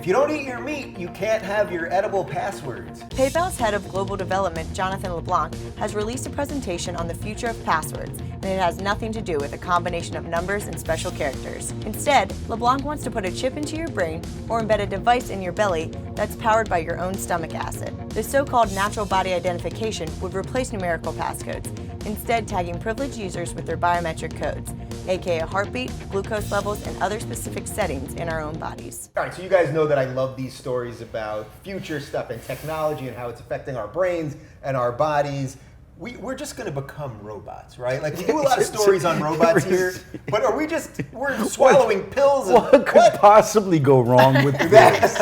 If you don't eat your meat, you can't have your edible passwords. PayPal's head of global development, Jonathan LeBlanc, has released a presentation on the future of passwords, and it has nothing to do with a combination of numbers and special characters. Instead, LeBlanc wants to put a chip into your brain or embed a device in your belly that's powered by your own stomach acid. The so-called natural body identification would replace numerical passcodes, instead tagging privileged users with their biometric codes, aka heartbeat, glucose levels, and other specific settings in our own bodies. All right, so you guys know that I love these stories about future stuff and technology and how it's affecting our brains and our bodies. We're just going to become robots, right? Like, we do a lot of stories on robots here, but we're swallowing pills? What could possibly go wrong with this?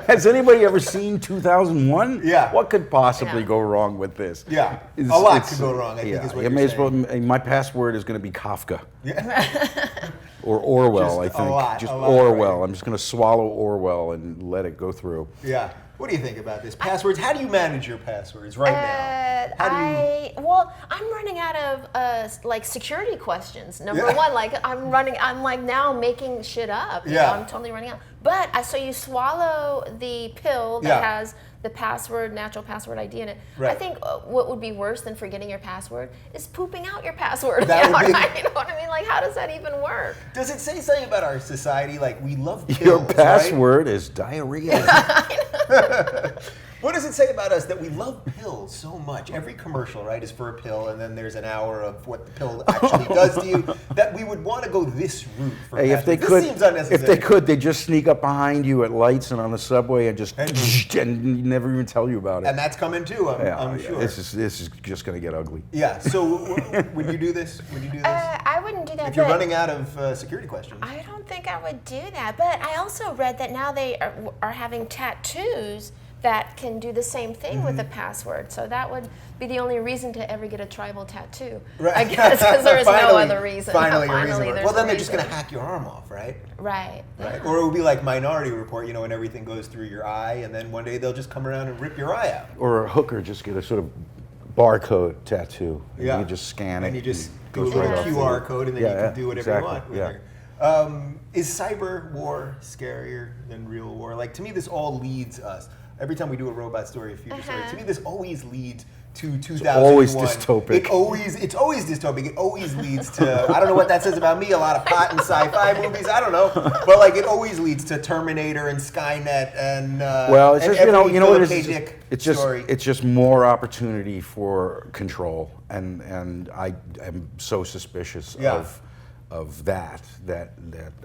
Has anybody ever seen 2001? Yeah. What could possibly go wrong with this? Yeah, a lot could go wrong, I think is what you're saying. My password is going to be Kafka. Yeah. Or Orwell, Just I think. a lot, Orwell. right? I'm just going to swallow Orwell and let it go through. Yeah. What do you think about this? Passwords, how do you manage your passwords right now? Well, I'm running out of like security questions. Number one, like I'm like now making shit up. You know, I'm totally running out. But so you swallow the pill that has the password, natural password ID in it. Right. I think what would be worse than forgetting your password is pooping out your password. That would be, you know what I mean? Like, how does that even work? Does it say something about our society? Like, we love pills, Your password is diarrhea. What does it say about us that we love pills so much? Every commercial, right, is for a pill, and then there's an hour of what the pill actually does to you. That we would want to go this route for Hey, passwords. This seems unnecessary. if they could, they'd just sneak up behind you at lights and on the subway and just and never even tell you about it. And that's coming too, I'm sure. This is just going to get ugly. Yeah. So, would you do this? Would you do this? I wouldn't do that. If you're running out of security questions. I don't think I would do that. But I also read that now they are having tattoos that can do the same thing with a password. So that would be the only reason to ever get a tribal tattoo. Right. I guess, because there is no other reason. Finally a reason. Well, then they're just going to hack your arm off, right? Right. Right. Or it would be like Minority Report, you know, when everything goes through your eye, and then one day they'll just come around and rip your eye out. Or a hooker just get a sort of barcode tattoo. Yeah. You just scan it. And you just do a little QR code, and then you can do whatever you want with it. Is cyber war scarier than real war? Like, to me, this all leads us. Every time we do a robot story, a future story, to me, this always leads to 2001. It's always dystopic. It's always dystopic. It always leads to, I don't know what that says about me, a lot of pot and sci-fi movies, I don't know. But like, it always leads to Terminator and Skynet and well, it's and just, you know what it is? story. It's just more opportunity for control, and I am so suspicious of that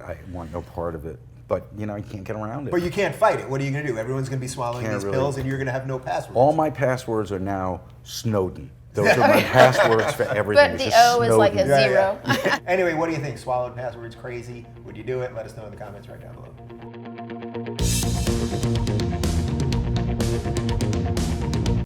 I want no part of it. But, you know, you can't get around it. But you can't fight it. What are you going to do? Everyone's going to be swallowing these pills, and you're going to have no passwords. All my passwords are now Snowden. Those are my passwords for everything. But the O is like a zero. Yeah. Anyway, what do you think? Swallowed passwords crazy? Would you do it? Let us know in the comments right down below.